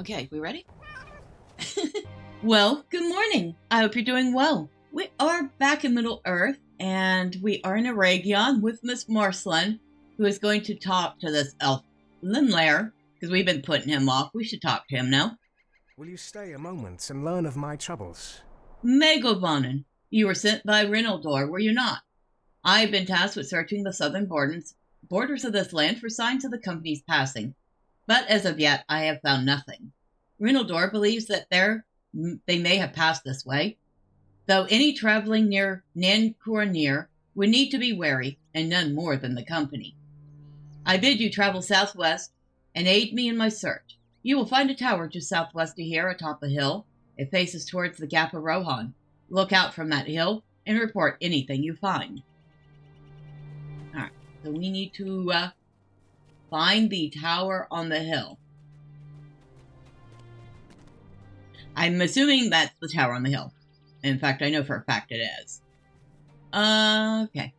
Okay, we ready? Well, good morning. I hope you're doing well. We are back in Middle Earth, and we are in Eregion with Miss Marcellene, who is going to talk to this elf Limlair, because we've been putting him off. We should talk to him now. Will you stay a moment and learn of my troubles? Megovanen, you were sent by Rinaldor, were you not? I have been tasked with searching the southern borders of this land for signs of the company's passing, but as of yet I have found nothing. Rinaldor believes that they may have passed this way, though any traveling near Nancoronir would need to be wary, and none more than the company. I bid you travel southwest and aid me in my search. You will find a tower just southwest of here atop a hill. It faces towards the Gap of Rohan. Look out from that hill and report anything you find. Alright, so we need to find the tower on the hill. I'm assuming that's the tower on the hill. In fact, I know for a fact it is. Okay.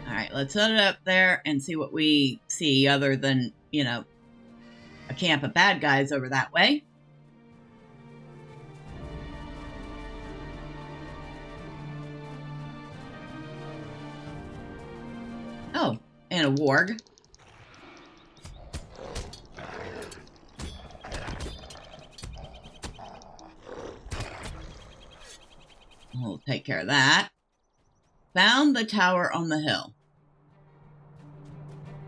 Alright, let's set it up there and see what we see other than, a camp of bad guys over that way. Oh, and a warg. We'll take care of that. Found the tower on the hill.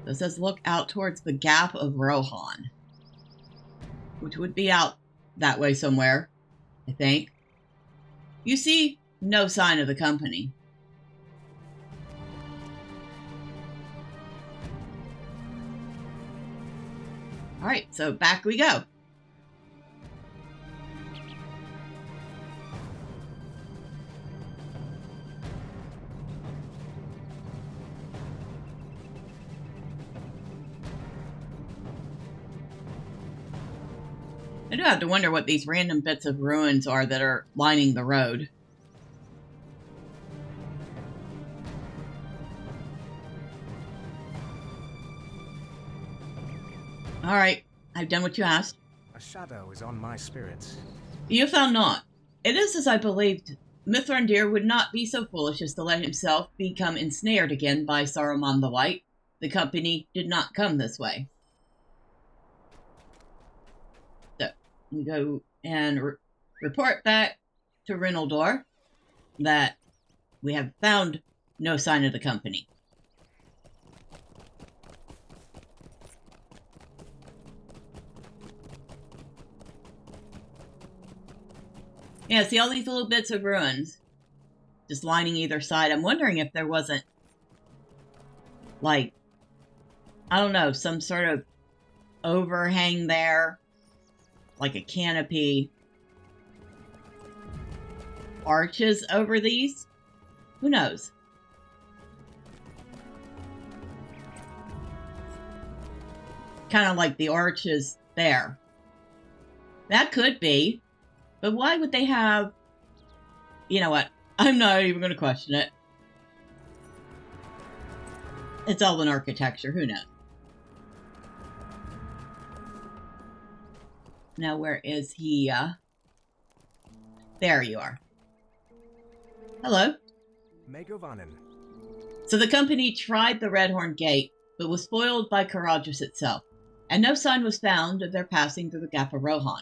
It says look out towards the Gap of Rohan, which would be out that way somewhere, I think. You see no sign of the company. Alright, so back we go. I do have to wonder what these random bits of ruins are that are lining the road. Alright, I've done what you asked. A shadow is on my spirits. You found naught. It is as I believed. Mithrandir would not be so foolish as to let himself become ensnared again by Saruman the White. The company did not come this way. We go and report back to Rinaldor that we have found no sign of the company. Yeah, see all these little bits of ruins just lining either side. I'm wondering if there wasn't, like, I don't know, some sort of overhang there. Like a canopy, arches over these? Who knows? Kind of like the arches there. That could be. But why would they have... You know what? I'm not even going to question it. It's elven architecture. Who knows? Now, where is he? There you are. Hello. Megovanen. So the company tried the Redhorn Gate, but was foiled by Caradhras itself, and no sign was found of their passing through the Gap of Rohan.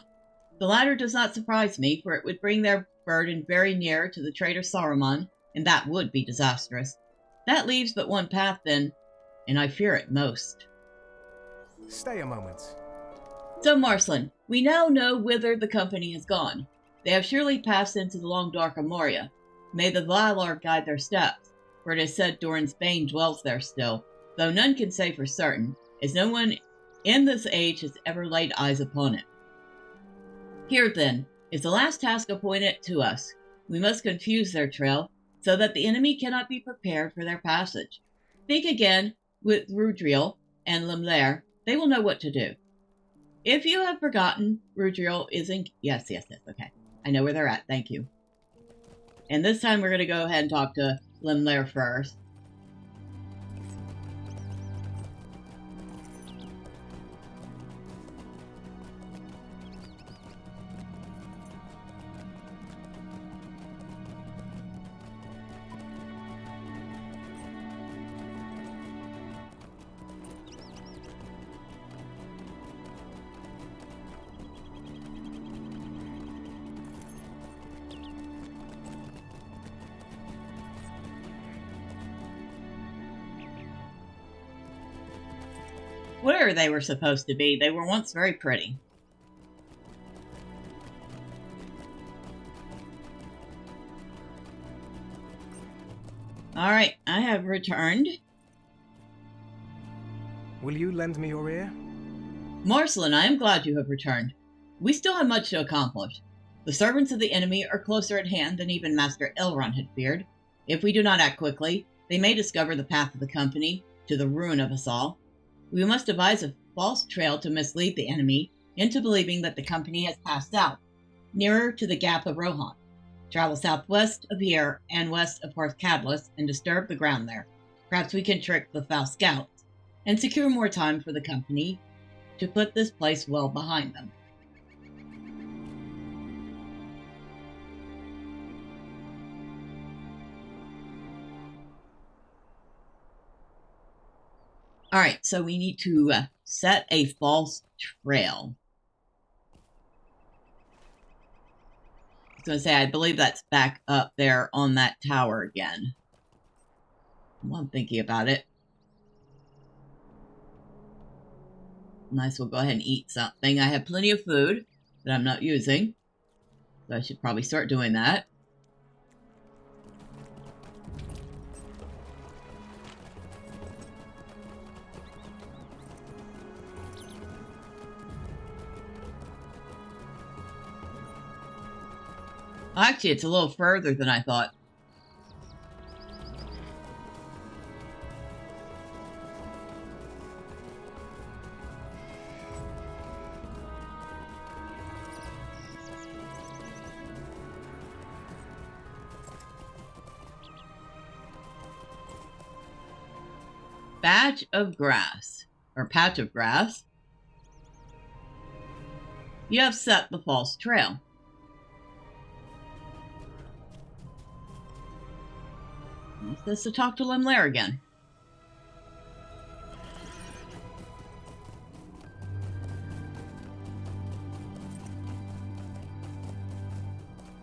The latter does not surprise me, for it would bring their burden very near to the traitor Saruman, and that would be disastrous. That leaves but one path, then, and I fear it most. Stay a moment. So, Marcellene, we now know whither the company has gone. They have surely passed into the long dark of Moria. May the Valar guide their steps, for it is said Doran's Bane dwells there still, though none can say for certain, as no one in this age has ever laid eyes upon it. Here, then, is the last task appointed to us. We must confuse their trail, so that the enemy cannot be prepared for their passage. Speak again with Rudriel and Lemlair. They will know what to do. If you have forgotten, Rudriel is in... Yes, okay. I know where they're at, thank you. And this time we're going to go ahead and talk to Lemlair first. Where they were supposed to be, they were once very pretty. Alright, I have returned. Will you lend me your ear? Marcellene, I am glad you have returned. We still have much to accomplish. The servants of the enemy are closer at hand than even Master Elrond had feared. If we do not act quickly, they may discover the path of the company, to the ruin of us all. We must devise a false trail to mislead the enemy into believing that the company has passed out, nearer to the Gap of Rohan. Travel southwest of here and west of Porth Cadlis and disturb the ground there. Perhaps we can trick the foul scouts and secure more time for the company to put this place well behind them. All right, so we need to set a false trail. I was going to say, I believe that's back up there on that tower again. Well, I'm thinking about it. Might as well go ahead and eat something. I have plenty of food that I'm not using, so I should probably start doing that. Actually, it's a little further than I thought. Patch of grass. You have set the false trail. This to talk to Lemlair again.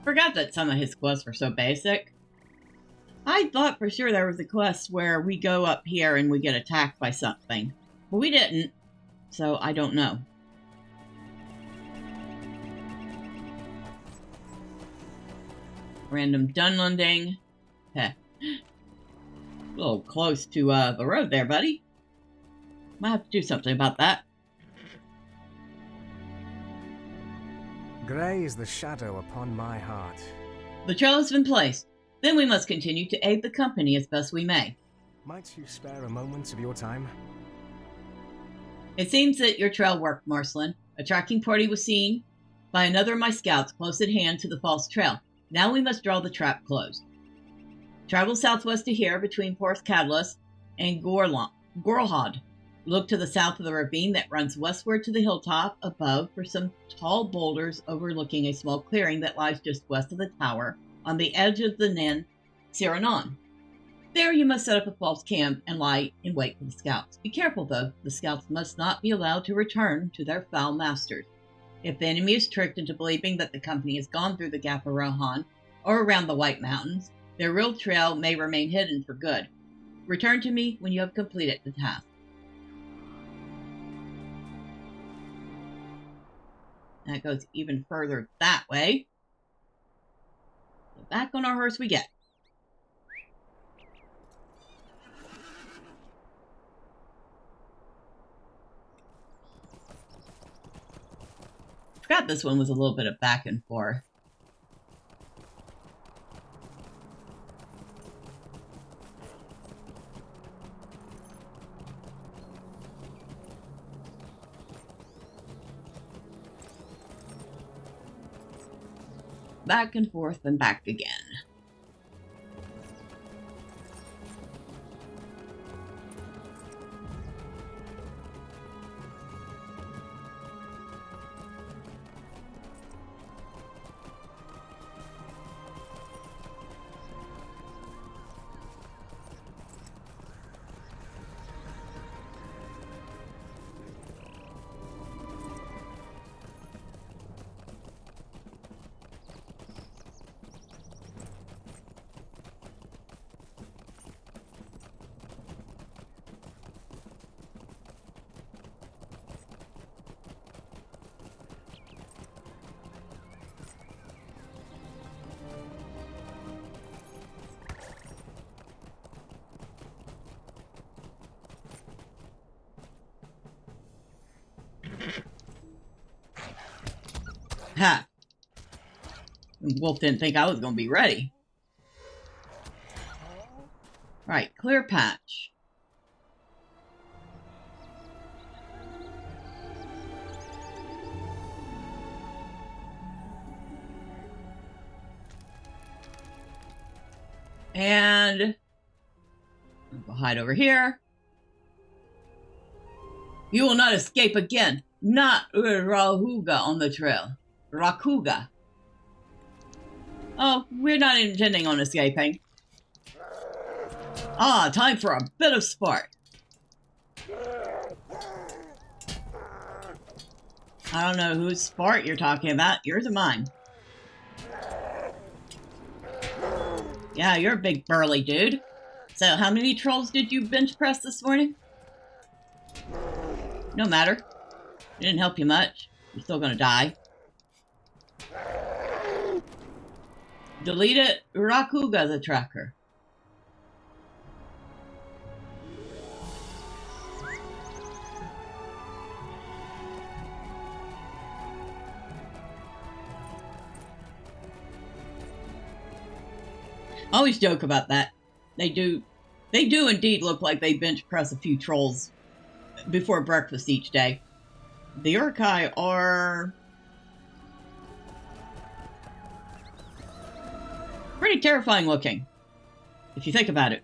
Forgot that some of his quests were so basic. I thought for sure there was a quest where we go up here and we get attacked by something. But we didn't, so I don't know. Random Dunlanding. Heh. A little close to the road there, buddy. Might have to do something about that. Grey is the shadow upon my heart. The trail has been placed. Then we must continue to aid the company as best we may. Might you spare a moment of your time? It seems that your trail worked, Marcellene. A tracking party was seen by another of my scouts close at hand to the false trail. Now we must draw the trap closed. Travel southwest to here between Porth Cadlis and Gorlhad. Look to the south of the ravine that runs westward to the hilltop above for some tall boulders overlooking a small clearing that lies just west of the tower on the edge of the Nen Siranon. There you must set up a false camp and lie in wait for the scouts. Be careful, though. The scouts must not be allowed to return to their foul masters. If the enemy is tricked into believing that the company has gone through the Gap of Rohan or around the White Mountains, their real trail may remain hidden for good. Return to me when you have completed the task. That goes even further that way. So back on our horse we get. Forgot this one was a little bit of back and forth. back and forth and back again. Ha! Wolf didn't think I was going to be ready. Right, clear patch. And I'll hide over here. You will not escape again. Not Rahuga on the trail. Rakuga. Oh, we're not intending on escaping. Ah, time for a bit of sport. I don't know whose sport you're talking about. Yours or mine? Yeah, you're a big burly dude. So how many trolls did you bench press this morning? No matter. It didn't help you much. You're still gonna die. Delete it. Rakuga the tracker. I always joke about that. They do indeed look like they bench press a few trolls before breakfast each day. The Urkai are pretty terrifying looking, if you think about it.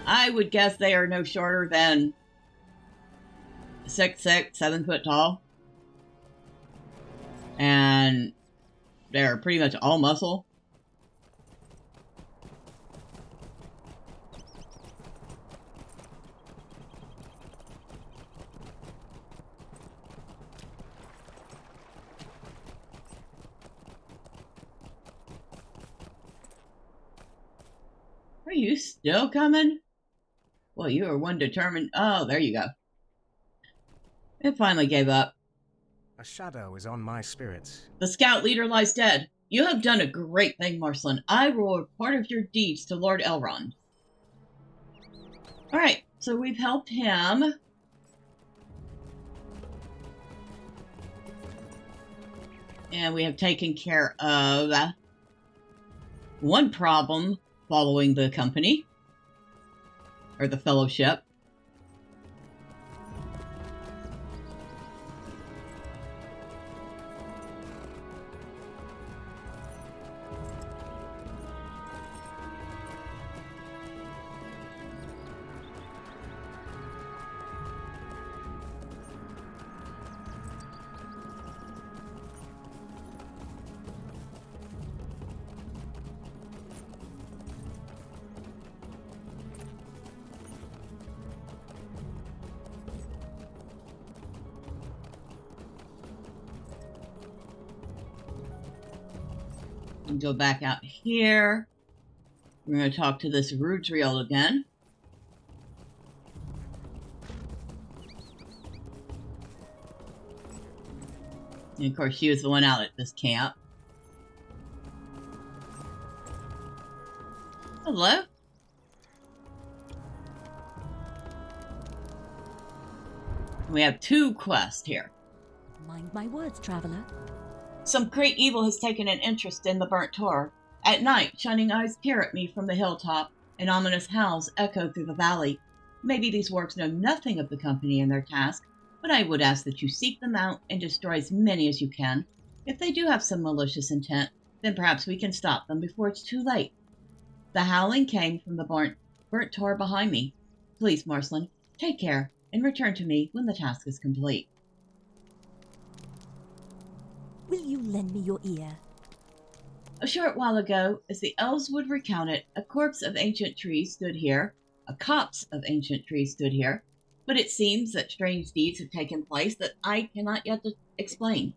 I would guess they are no shorter than 6'6", 7 foot tall. And they're pretty much all muscle. Are you still coming? Well, you are one determined... Oh, there you go. It finally gave up. A shadow is on my spirits. The scout leader lies dead. You have done a great thing, Marcellene. I will report of your deeds to Lord Elrond. Alright, so we've helped him. And we have taken care of one problem following the company. Or the fellowship. And go back out here. We're going to talk to this Rudriel again. And of course, she was the one out at this camp. Hello? We have 2 quests here. Mind my words, traveler. Some great evil has taken an interest in the burnt tor. At night, shining eyes peer at me from the hilltop, and ominous howls echo through the valley. Maybe these wargs know nothing of the company and their task, but I would ask that you seek them out and destroy as many as you can. If they do have some malicious intent, then perhaps we can stop them before it's too late. The howling came from the burnt tar behind me. Please, Marcellene, take care and return to me when the task is complete. Will you lend me your ear? A short while ago, as the elves would recount it, a copse of ancient trees stood here, but it seems that strange deeds have taken place that I cannot yet explain.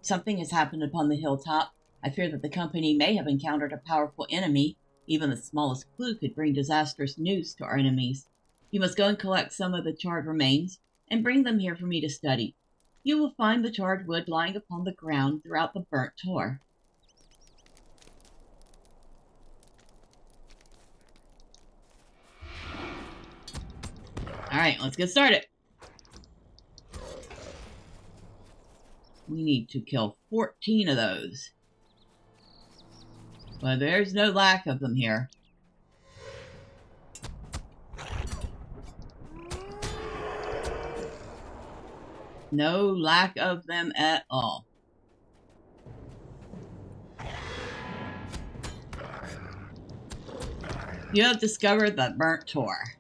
Something has happened upon the hilltop. I fear that the company may have encountered a powerful enemy. Even the smallest clue could bring disastrous news to our enemies. You must go and collect some of the charred remains and bring them here for me to study. You will find the charred wood lying upon the ground throughout the burnt tar. Alright, let's get started. We need to kill 14 of those. Well, there's no lack of them here. No lack of them at all. You have discovered the burnt tar.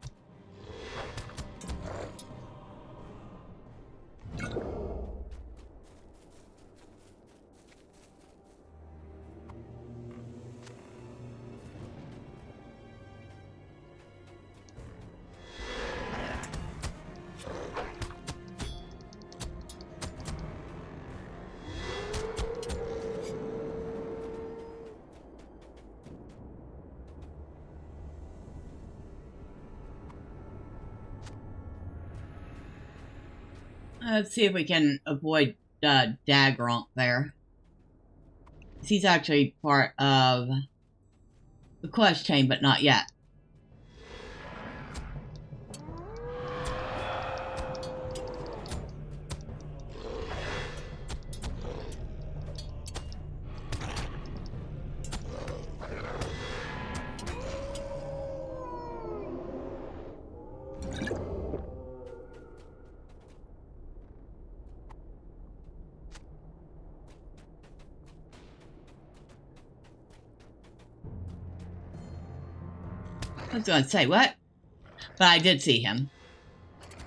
Let's see if we can avoid Dagront there. He's actually part of the quest chain, but not yet. I was going to say, what? But I did see him.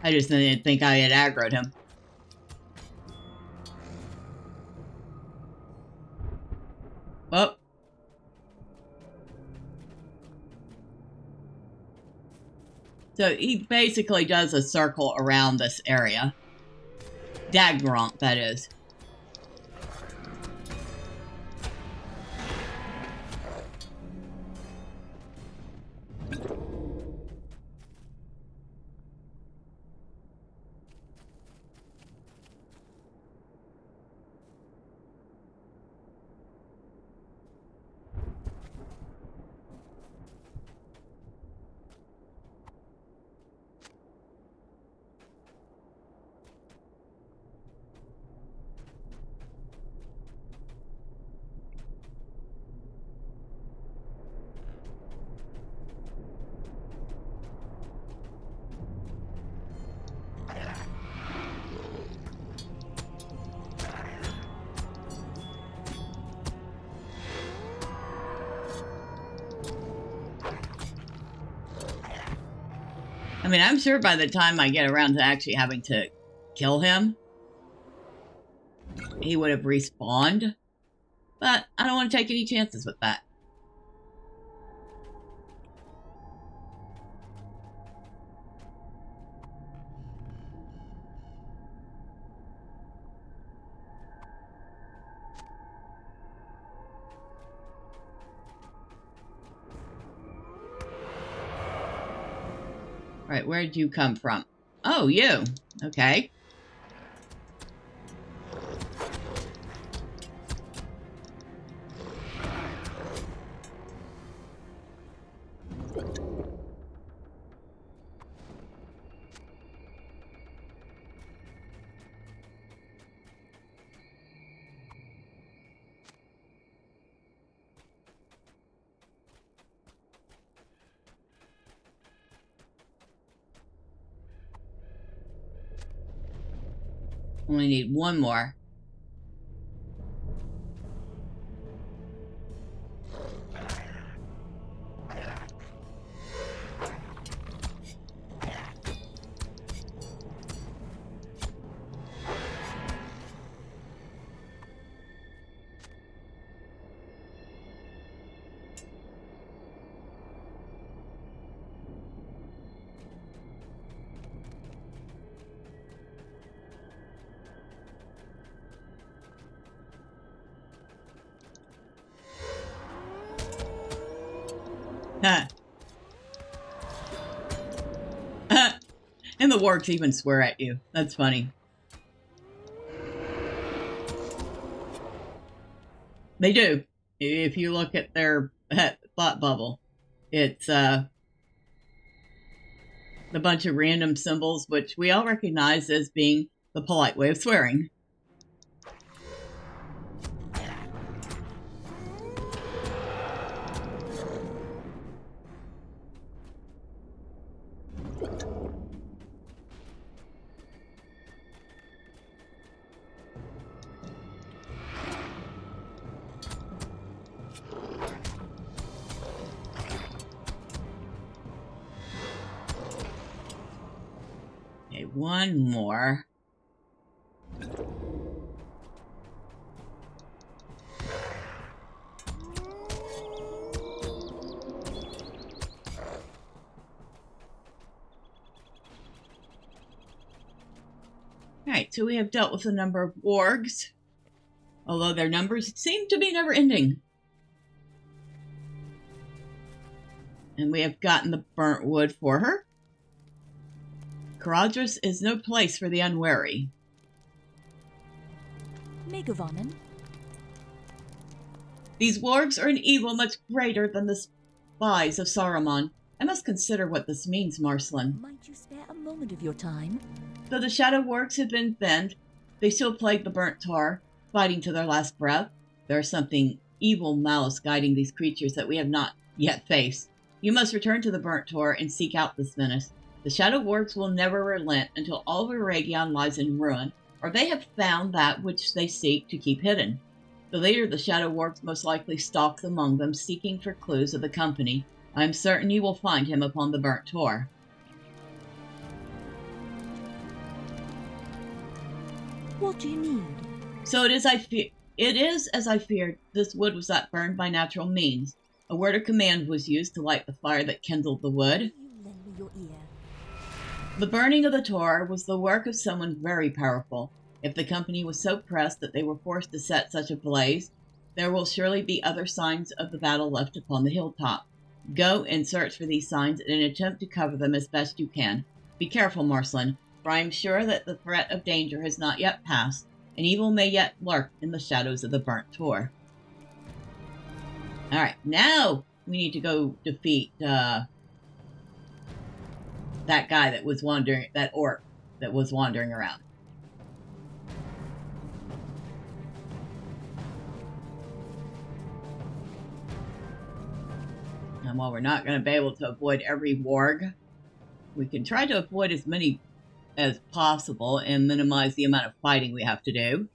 I just didn't think I had aggroed him. Oh. So he basically does a circle around this area. Dagront, that is. I mean, I'm sure by the time I get around to actually having to kill him, he would have respawned. But I don't want to take any chances with that. Right, where'd you come from? Oh, you. Okay. Only need one more. Ha. And the wargs even swear at you. That's funny. They do. If you look at their thought bubble, it's a bunch of random symbols, which we all recognize as being the polite way of swearing. Okay, one more. Alright, so we have dealt with a number of wargs, although their numbers seem to be never ending. And we have gotten the burnt wood for her. Caradras is no place for the unwary. Megavonen. These wargs are an evil much greater than the spies of Saruman. I must consider what this means, Marcellene. Might you spare a moment of your time? Though the shadow wargs have been thinned, they still plague the burnt tar, fighting to their last breath. There is something evil malice guiding these creatures that we have not yet faced. You must return to the burnt tar and seek out this menace. The shadow wargs will never relent until all of Eregion lies in ruin, or they have found that which they seek to keep hidden. The leader of the shadow wargs most likely stalks among them, seeking for clues of the company. I am certain you will find him upon the burnt tar. What do you need? So it is as I feared. This wood was not burned by natural means. A word of command was used to light the fire that kindled the wood. Will you lend me your ear? The burning of the tar was the work of someone very powerful. If the company was so pressed that they were forced to set such a blaze, there will surely be other signs of the battle left upon the hilltop. Go and search for these signs and attempt to cover them as best you can. Be careful, Marcellene, for I am sure that the threat of danger has not yet passed, and evil may yet lurk in the shadows of the burnt tar. Alright, now we need to go defeat that guy that was wandering, that orc that was wandering around. And while we're not going to be able to avoid every warg, we can try to avoid as many as possible and minimize the amount of fighting we have to do.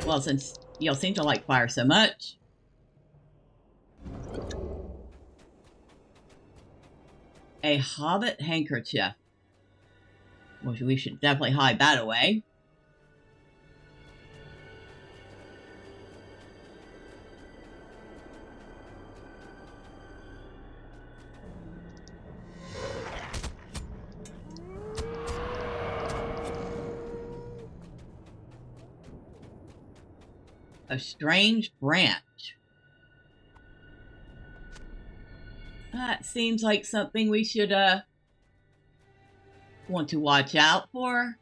Well, since y'all seem to like fire so much. A hobbit handkerchief. Well, we should definitely hide that away. A strange branch. That seems like something we should want to watch out for.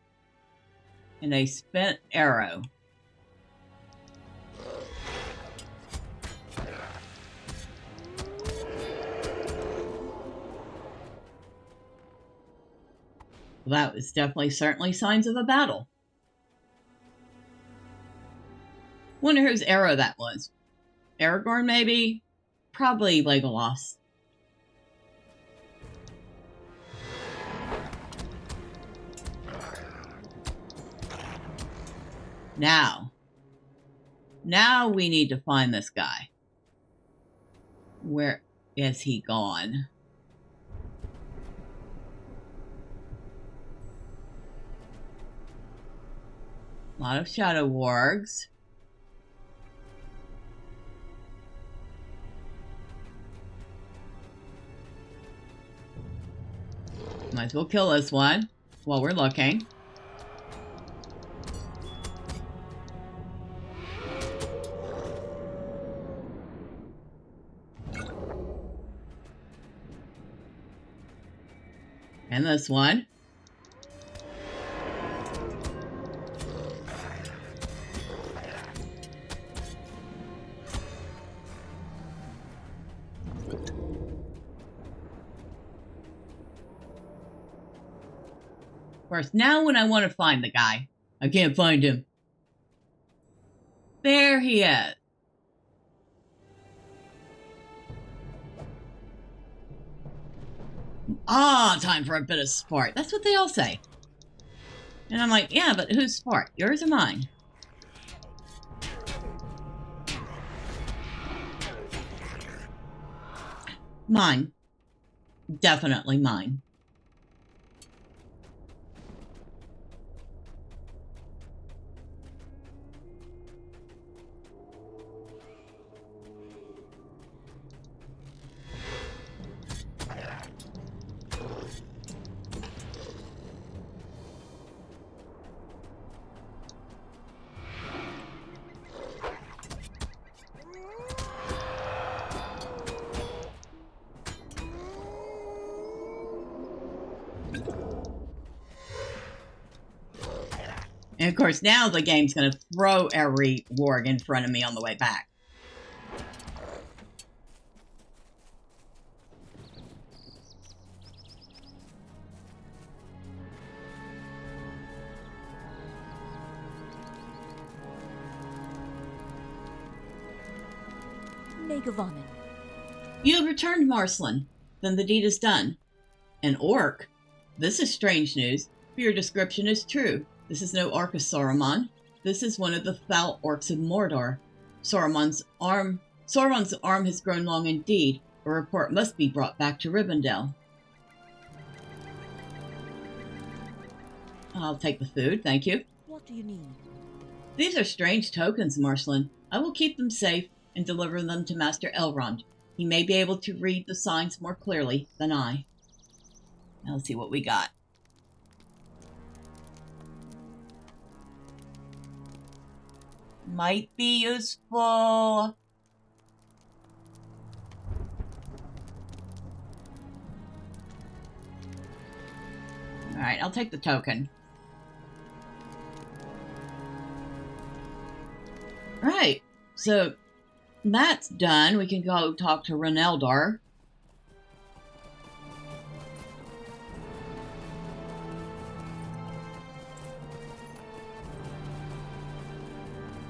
And a spent arrow. Well, that was definitely certainly signs of a battle. Wonder whose arrow that was. Aragorn, maybe? Probably Legolas. Now we need to find this guy. Where is he gone? A lot of shadow wargs. Might as well kill this one. while we're looking. And this one. Of course, now when I want to find the guy, I can't find him. There he is. Ah, time for a bit of sport. That's what they all say. And I'm like, yeah, but whose sport? Yours or mine? Mine. Definitely mine. And of course, now the game's going to throw every warg in front of me on the way back. Megavonen. You have returned, Marcellene. Then the deed is done. An orc? This is strange news, for your description is true. This is no Ark of Saruman. This is one of the foul orcs of Mordor. Saruman's arm has grown long indeed. A report must be brought back to Rivendell. I'll take the food, thank you. What do you need? These are strange tokens, Marcellene. I will keep them safe and deliver them to Master Elrond. He may be able to read the signs more clearly than I. Now let's see what we got. Might be useful. Alright, I'll take the token. Alright, so that's done. We can go talk to Reneldar.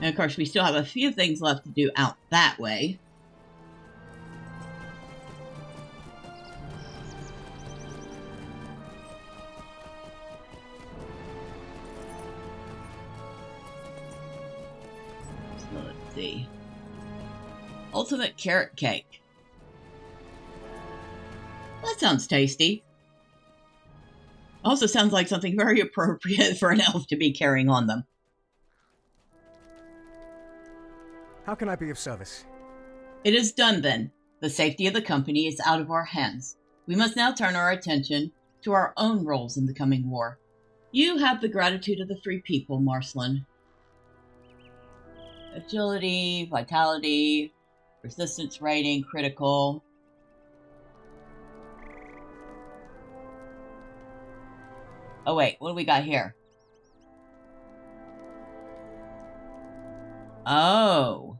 And of course, we still have a few things left to do out that way. So let's see. Ultimate carrot cake. That sounds tasty. Also sounds like something very appropriate for an elf to be carrying on them. How can I be of service? It is done then. The safety of the company is out of our hands. We must now turn our attention to our own roles in the coming war. You have the gratitude of the free people, Marcellene. Agility, vitality, resistance rating, critical. Oh wait, what do we got here? Oh.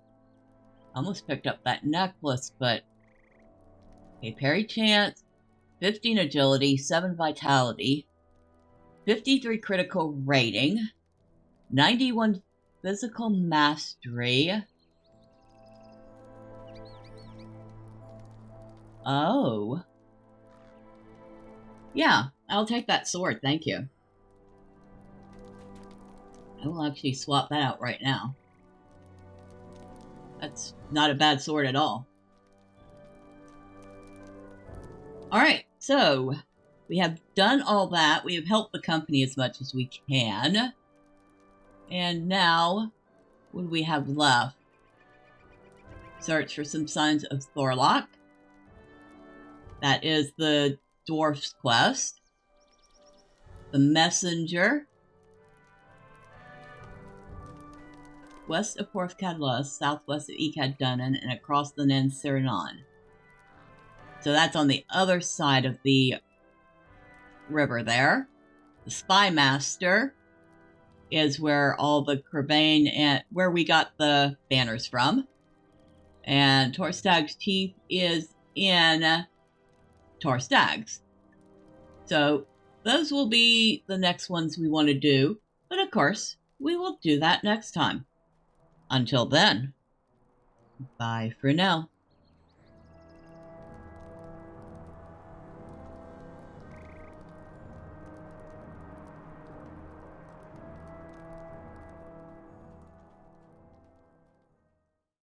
Almost picked up that necklace, but... Okay, parry chance, 15 agility, 7 vitality, 53 critical rating, 91 physical mastery. Oh. Yeah, I'll take that sword, thank you. I will actually swap that out right now. That's not a bad sword at all. Alright, so we have done all that. We have helped the company as much as we can. And now, what do we have left? Search for some signs of Thorlock. That is the dwarf's quest. the messenger. West of Porth Cadla, southwest of Echad Dunann, and across the Nan Siranon. So that's on the other side of the river there. The Spy Master is where all the Crevain and where we got the banners from. And Torstag's Teeth is in Torstag's. So those will be the next ones we want to do. But of course, we will do that next time. Until then, bye for now.